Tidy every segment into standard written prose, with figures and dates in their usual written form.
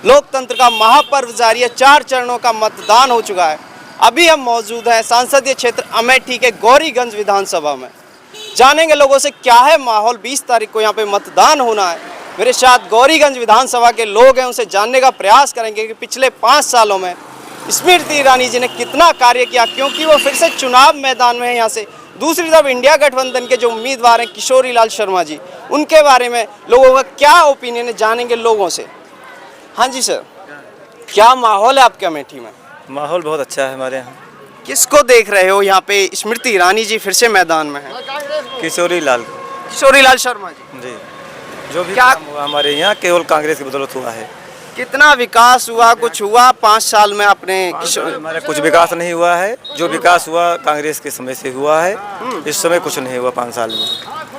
लोकतंत्र का महापर्व जारी है। 4 चरणों का मतदान हो चुका है। अभी हम मौजूद हैं संसदीय क्षेत्र अमेठी के गौरीगंज विधानसभा में। जानेंगे लोगों से क्या है माहौल। 20 तारीख को यहाँ पे मतदान होना है। मेरे साथ गौरीगंज विधानसभा के लोग हैं, उनसे जानने का प्रयास करेंगे कि पिछले 5 सालों में स्मृति ईरानी जी ने कितना कार्य किया, क्योंकि वो फिर से चुनाव मैदान में है। यहाँ से दूसरी तरफ इंडिया गठबंधन के जो उम्मीदवार हैं किशोरी लाल शर्मा जी, उनके बारे में लोगों का क्या ओपिनियन है, जानेंगे लोगों से। हाँ जी सर, क्या माहौल है आपके अमेठी में? माहौल बहुत अच्छा है हमारे यहाँ। किसको देख रहे हो यहाँ पे? स्मृति ईरानी जी फिर से मैदान में है। किशोरी लाल शर्मा जी। जो भी क्या काम हुआ हमारे यहाँ केवल कांग्रेस की बदौलत हुआ है। कितना विकास हुआ, कुछ हुआ 5 साल में अपने? हमारे कुछ विकास नहीं हुआ है। जो विकास हुआ कांग्रेस के समय से हुआ है। इस समय कुछ नहीं हुआ 5 साल में।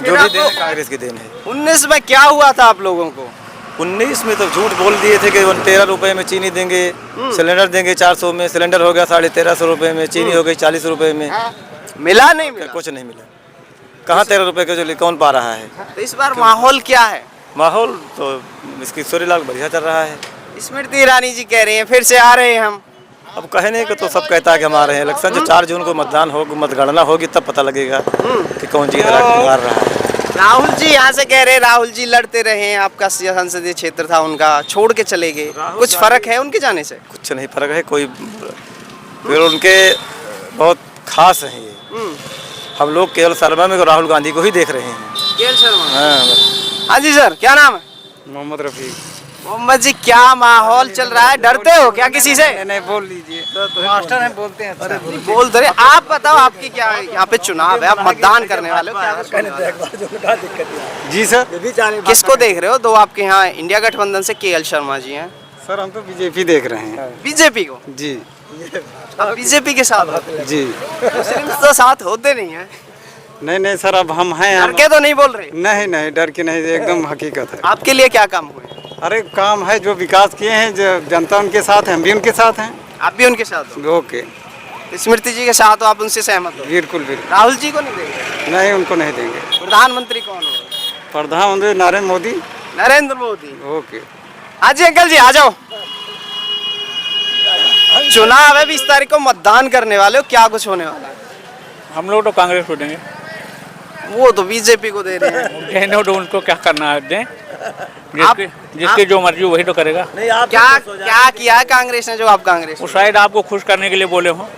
जो भी देन है कांग्रेस की देन है। 19 में क्या हुआ था आप लोगों को? 19 में तो झूठ बोल दिए थे कि 13 रुपए में चीनी देंगे, सिलेंडर देंगे 400 में। सिलेंडर हो गया 1350 रुपए में, चीनी हो गई 40 रुपए में। मिला नहीं मिला? कुछ नहीं मिला। कहाँ 13 रुपए के जो कौन पा रहा है? तो इस बार माहौल क्या है? माहौल तो किशोरी लाल बढ़िया चल रहा है। स्मृति ईरानी जी कह रही हैं फिर से आ रहे हैं हम। अब कहने को तो सब कहता है कि हम आ रहे हैं। इलेक्शन जो 4 जून को मतदान होगा, मतगणना होगी, तब पता लगेगा कि कौन जीत रहा है, कौन हार रहा है। राहुल जी यहाँ से कह रहे हैं राहुल जी लड़ते रहे हैं, आपका संसदीय क्षेत्र था उनका, छोड़ के चले गए। कुछ फर्क है उनके जाने से? कुछ नहीं फर्क है कोई। फिर उनके बहुत खास हैं ये। हम लोग केवल शर्मा में राहुल गांधी को ही देख रहे हैं। केवल शर्मा? हाँ। हाँ जी सर, क्या नाम है? मोहम्मद रफीक। मोहम्मद जी, क्या माहौल चल रहा है? डरते हो क्या किसी से? नहीं बोल लीजिए, मास्टर हैं बोलते हैं। बोल दे। आप बताओ, आपकी क्या है? यहाँ पे चुनाव है, आप मतदान करने वाले हो, क्या कुछ होने वाला है? जी सर। किसको देख रहे हो? 2 आपके यहाँ इंडिया गठबंधन से केएल शर्मा जी हैं। सर हम तो बीजेपी देख रहे हैं। बीजेपी को? जी। आप बीजेपी के साथ होते हैं? जी। मुस्लिम तो साथ होते नहीं है। नहीं सर, अब हम हैं। डर के तो नहीं बोल रहे? नहीं डर के नहीं, एकदम हकीकत है। आपके लिए क्या काम हुए? अरे काम है, जो विकास किए हैं, जो जनता उनके साथ है, हम भी उनके साथ हैं। आप भी उनके साथ हो? ओके। स्मृति जी के साथ हो, आप उनसे सहमत हो? बिल्कुल। राहुल जी को नहीं देंगे? नहीं, उनको नहीं देंगे। प्रधानमंत्री कौन हो? प्रधानमंत्री नरेंद्र मोदी। नरेंद्र मोदी। ओके। हाँ जी अंकल जी, आ जाओ। चुनाव है, 20 तारीख को मतदान करने वाले हो, क्या कुछ होने वाला है? हम लोग तो कांग्रेस को देंगे। वो तो बीजेपी को दे रहे हैं। देने तो उनको क्या करना है, दें। जिसकी जो मर्जी वही तो करेगा। क्या किया है कांग्रेस ने जो आप कांग्रेस? वो शायद आपको खुश करने के लिए बोले हो।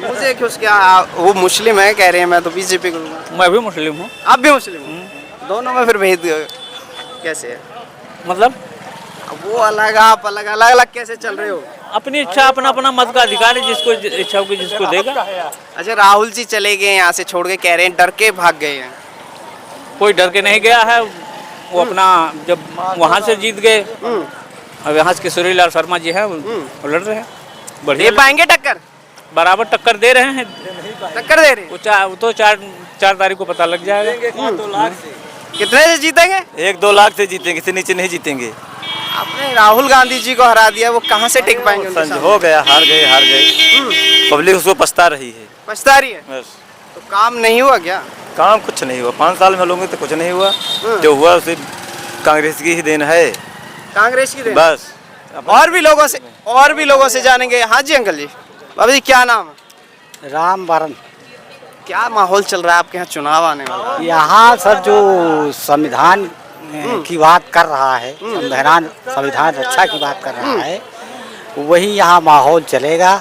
मुझे खुश क्या? वो मुस्लिम है कह रहे हैं, मैं तो बीजेपी को दूंगा। मैं भी मुस्लिम हूँ। आप भी मुस्लिम हो? दोनों में फिर भेद कैसे है? मतलब वो अलग, आप अलग, अलग कैसे चल रहे हो? अपनी इच्छा, अपना अपना मत का अधिकार है, जिसको इच्छा होगी जिसको देगा। अच्छा, राहुल जी चले गए यहाँ से छोड़ के, कह रहे हैं डर के भाग गए हैं। कोई डर के नहीं गया है, वो अपना जब वहाँ से जीत गए, अब यहाँ से किशोरी लाल शर्मा जी है, वो लड़ रहे हैं। बढ़िया। दे पाएंगे टक्कर? बराबर टक्कर दे रहे हैं। टक्कर दे रहे हैं? वो तो 4 तारीख को पता लग जाएगा। कितने से जीतेंगे? 1-2 लाख से जीतेंगे, इससे नीचे नहीं जीतेंगे। आपने राहुल गांधी जी को हरा दिया, वो कहाँ से टिक पाएंगे? हो गया, हार गए। पब्लिक उसको पछता रही है। पछता रही है? बस। तो काम नहीं हुआ क्या? काम कुछ नहीं हुआ 5 साल में लोगों तो कुछ नहीं हुआ। जो हुआ उसे कांग्रेस की ही देन है। कांग्रेस की देन? बस। और भी लोगों से जानेंगे। हाँ जी अंकल जी। बाबा जी, क्या नाम है? राम बरन। क्या माहौल चल रहा है आपके यहाँ? चुनाव आने वाला है। यहाँ सर जो संविधान की बात कर रहा है, संविधान रक्षा की बात कर रहा है, वही यहाँ माहौल चलेगा।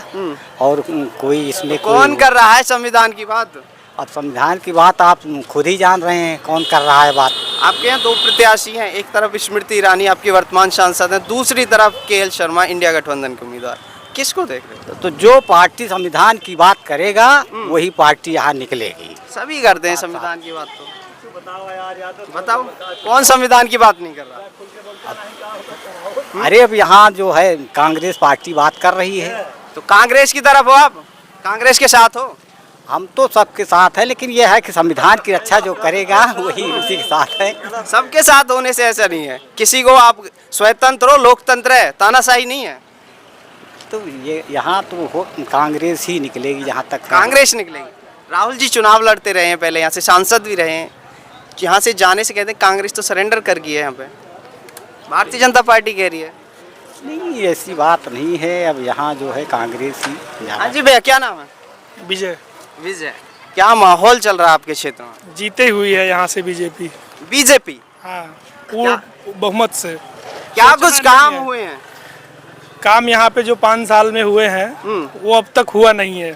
और कोई इसमें कौन कर रहा है संविधान की बात? अब संविधान की बात आप खुद ही जान रहे हैं कौन कर रहा है बात। आपके यहाँ 2 प्रत्याशी हैं, एक तरफ स्मृति ईरानी आपकी वर्तमान सांसद हैं, दूसरी तरफ केएल शर्मा इंडिया गठबंधन के उम्मीदवार। किसको देख रहे हो? तो जो पार्टी संविधान की बात करेगा वही पार्टी यहाँ निकलेगी। सभी करते हैं संविधान की बात। तो बताओ कौन संविधान की बात नहीं कर रहा? अरे अब यहाँ जो है कांग्रेस पार्टी बात कर रही है। तो कांग्रेस की तरफ हो आप? कांग्रेस के साथ हो? हम तो सबके साथ है, लेकिन यह है कि संविधान की रक्षा जो करेगा वही उसी के साथ है। सबके साथ होने से ऐसा नहीं है, किसी को आप स्वतंत्र हो, लोकतंत्र है, तानाशाही नहीं है। तो ये यहाँ तो हो कांग्रेस ही निकलेगी जहाँ तक। कांग्रेस निकलेगी। राहुल जी चुनाव लड़ते रहे हैं, पहले यहाँ से सांसद भी रहे हैं, यहाँ से जाने से कहते हैं कांग्रेस तो सरेंडर कर गई है। यहाँ पे भारतीय जनता पार्टी कह रही है नहीं, ऐसी बात नहीं है। अब यहाँ जो है कांग्रेस ही हाँ ज़्यादा। जी भैया, क्या नाम है? विजय विजय। क्या माहौल चल रहा है आपके क्षेत्र में? जीते हुई है यहाँ से बीजेपी। बीजेपी। हाँ, पूर्ण बहुमत से। क्या सोचना कुछ नहीं काम है। हुए हैं? काम यहाँ पे जो 5 साल में हुए हैं वो अब तक हुआ नहीं है।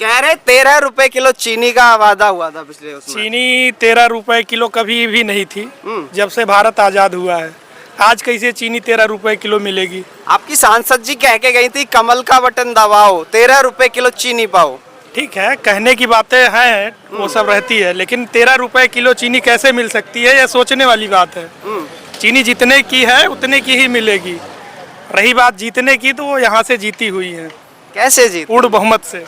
कह रहे 13 रुपए किलो चीनी का वादा हुआ था पिछले उसमें। चीनी 13 रुपए किलो कभी भी नहीं थी जब से भारत आज़ाद हुआ है। आज कैसे चीनी 13 रुपए किलो मिलेगी? आपकी सांसद जी कह के गई थी कमल का बटन दबाओ 13 रुपए किलो चीनी पाओ। ठीक है, कहने की बातें हैं, वो सब रहती है, लेकिन 13 रुपए किलो चीनी कैसे मिल सकती है, यह सोचने वाली बात है। चीनी जितने की है उतने की ही मिलेगी। रही बात जीतने की, तो वो यहाँ से जीती हुई है कैसे जीत? पूर्ण बहुमत से।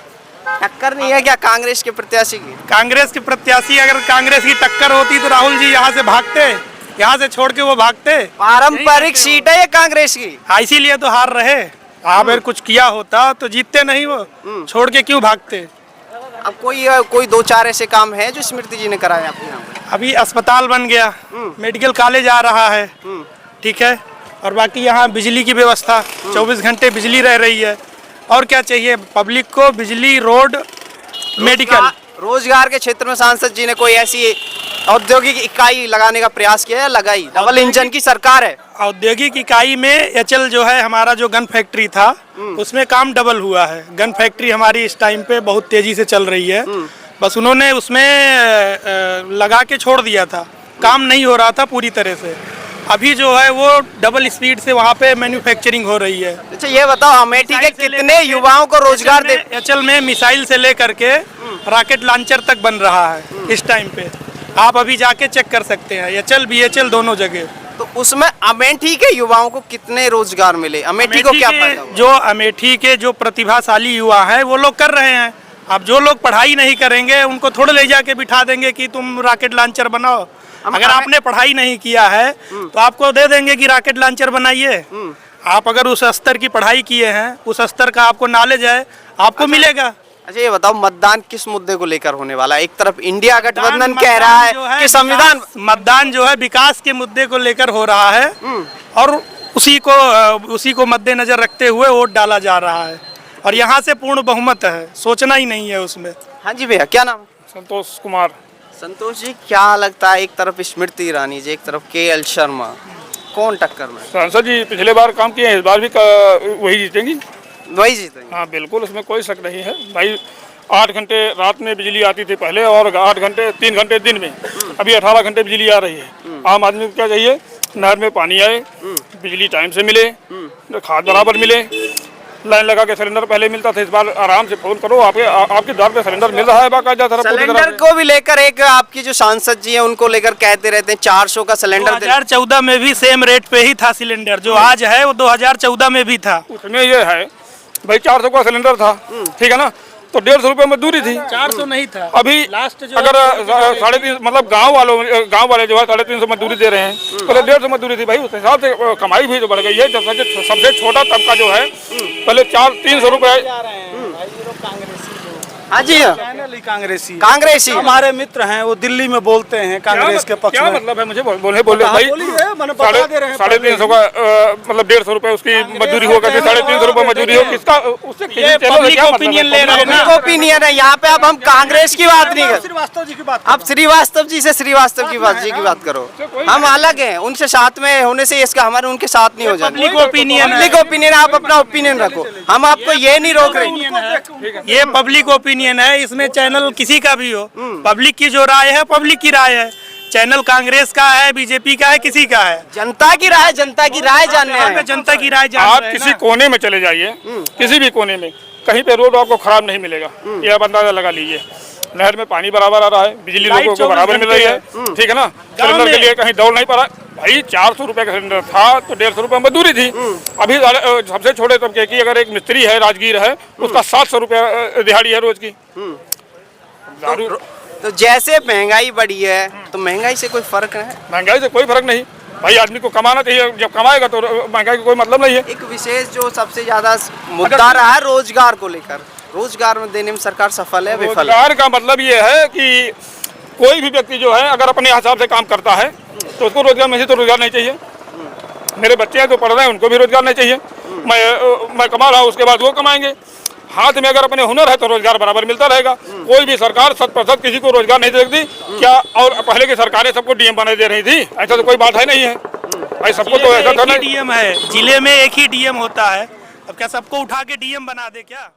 टक्कर नहीं है क्या कांग्रेस के प्रत्याशी की? कांग्रेस के प्रत्याशी, अगर कांग्रेस की टक्कर होती तो राहुल जी यहाँ से भागते, यहाँ से छोड़ के वो भागते। पारंपरिक सीट है ये कांग्रेस की। हाँ, इसीलिए तो हार रहे। आप अगर कुछ किया होता तो जीतते नहीं, वो छोड़ के क्यों भागते? अब कोई 2-4 ऐसे काम है जो स्मृति जी ने कराए आपके यहाँ पे? अभी अस्पताल बन गया, मेडिकल कॉलेज आ रहा है, ठीक है, और बाकी यहाँ बिजली की व्यवस्था 24 घंटे बिजली रह रही है। और क्या चाहिए पब्लिक को? बिजली, रोड, मेडिकल। रोजगार के क्षेत्र में सांसद जी ने कोई ऐसी औद्योगिक इकाई लगाने का प्रयास किया है? लगाई? डबल इंजन की सरकार है। औद्योगिक इकाई में एचएल जो है हमारा, जो गन फैक्ट्री था, उसमें काम डबल हुआ है। गन फैक्ट्री हमारी इस टाइम पे बहुत तेजी से चल रही है। बस उन्होंने उसमें लगा के छोड़ दिया था, काम नहीं हो रहा था पूरी तरह से। अभी जो है वो डबल स्पीड से वहाँ पे मैन्युफैक्चरिंग हो रही है। अच्छा ये बताओ, अमेठी के कितने युवाओं को रोजगार दे? एचएल में मिसाइल से लेकर के रॉकेट लॉन्चर तक बन रहा है इस टाइम पे। आप अभी जाके चेक कर सकते हैं, एचएल बीएचएल दोनों जगह। तो उसमें अमेठी के युवाओं को कितने रोजगार मिले? अमेठी को क्या फायदा हुआ? जो अमेठी के जो प्रतिभाशाली युवा हैं वो लोग कर रहे हैं। अब जो लोग पढ़ाई नहीं करेंगे उनको थोड़े ले जाके बिठा देंगे कि तुम रॉकेट लॉन्चर बनाओ। अगर आपने पढ़ाई नहीं किया है तो आपको दे देंगे कि रॉकेट लॉन्चर बनाइए। आप अगर उस स्तर की पढ़ाई किए हैं, उस स्तर का आपको नॉलेज है, आपको मिलेगा। अच्छा ये बताओ, मतदान किस मुद्दे को लेकर होने वाला है? एक तरफ इंडिया गठबंधन कह रहा है कि संविधान, मतदान जो है विकास के मुद्दे को लेकर हो रहा है और उसी को मद्देनजर रखते हुए वोट डाला जा रहा है। और यहाँ से पूर्ण बहुमत है, सोचना ही नहीं है उसमें। हाँ जी भैया, क्या नाम? संतोष कुमार। संतोष जी, क्या लगता है, एक तरफ स्मृति ईरानी जी, एक तरफ केएल शर्मा, कौन टक्कर में? सांसद जी पिछले बार काम किए हैं, इस बार भी वही जीतेंगी। वही जीतेंगे? हाँ बिल्कुल, उसमें कोई शक नहीं है भाई। 8 घंटे रात में बिजली आती थी पहले, और 3 घंटे दिन में। अभी 18 घंटे बिजली आ रही है। आम आदमी को क्या चाहिए? नहर में पानी आए, बिजली टाइम से मिले, खाद बराबर मिले। लाइन लगा के सिलेंडर पहले मिलता था, इस बार आराम से फोन करो, आपके द्वार पे सिलेंडर मिल रहा है बाकायदा। सिलेंडर को भी लेकर एक आपकी जो सांसद जी हैं उनको लेकर कहते रहते हैं 400 का सिलेंडर। 2014 में भी सेम रेट पे ही था सिलेंडर, जो आज है वो 2014 में भी था। उसमें ये है भाई, 400 का सिलेंडर था, ठीक है ना, तो 150 रुपए मजदूरी थी। 400 नहीं था अभी लास्ट जो अगर 350, मतलब गांव वाले जो है 350 मजदूरी दे रहे हैं, पहले 150 मजदूरी थी भाई। उस हिसाब से कमाई भी तो बढ़ गई है। जब सबसे छोटा तबका जो है पहले 300 रुपए। हाँ जी, कांग्रेसी हमारे मित्र हैं, वो दिल्ली में बोलते हैं कांग्रेस के पक्ष क्या में। मतलब है? मुझे बोले भाई, 350 का मतलब 150 रुपए उसकी मजदूरी हो करके 350 रुपए मजदूरी हो, किसका? उससे पब्लिक ओपिनियन ले रहे हैं ना। ओपिनियन है यहाँ पे। अब हम कांग्रेस की बात नहीं कर, श्रीवास्तव जी की बात। अब श्रीवास्तव जी से श्रीवास्तव की बात करो। हम अलग हैं, उनसे साथ में होने से इसका हमारे उनके साथ नहीं हो जाए। पब्लिक ओपिनियन है। पब्लिक ओपिनियन, आप अपना ओपिनियन रखो, हम आपको ये नहीं रोक रहे। ये पब्लिक ओपिनियन है, इसमें चैनल किसी का भी हो, पब्लिक की जो राय है पब्लिक की राय है। चैनल कांग्रेस का है, बीजेपी का है, किसी का है, जनता की राय, जनता की राय जानने हैं। जनता की राय जान आप रहे हैं किसी ना। कोने में चले जाइए, किसी भी कोने में, कहीं पे रोड आपको खराब नहीं मिलेगा, ये आप अंदाजा लगा लीजिए। नहर में पानी बराबर आ रहा है, बिजली लोगों को बराबर मिल रही है, ठीक है ना। सिलेंडर के लिए कहीं दौड़ नहीं पड़ा भाई। 400 रुपए का सिलेंडर था तो 150 रुपए मजदूरी थी। अभी सबसे छोटे तबके की अगर एक मिस्त्री है, राजगीर है, उसका 700 रुपया दिहाड़ी है रोज की। तो जैसे महंगाई बढ़ी है तो महंगाई से कोई फर्क है? महंगाई से कोई फर्क नहीं भाई, आदमी को कमाना चाहिए, जब कमाएगा तो महंगाई का कोई मतलब नहीं है। एक विशेष जो सबसे ज्यादा मुद्दा रहा है रोजगार को लेकर, रोजगार में देने में सरकार सफल है विफल है? रोजगार का मतलब ये है कि कोई भी व्यक्ति जो है अगर अपने हिसाब से काम करता है तो उसको रोजगार नहीं, तो रोजगार नहीं चाहिए। मेरे बच्चे हैं जो पढ़ रहे हैं, उनको भी रोजगार नहीं चाहिए। मैं कमा रहा हूँ, उसके बाद वो कमाएंगे। हाथ में अगर अपने हुनर है तो रोजगार बराबर मिलता रहेगा। कोई भी सरकार 100% किसी को रोजगार नहीं देती क्या? और पहले की सरकारें सबको डीएम बना दे रही थी, ऐसा तो कोई बात है नहीं है भाई, सबको तो ऐसा करना। डीएम है, जिले में एक ही डीएम होता है, अब क्या सबको उठा के डीएम बना दे क्या?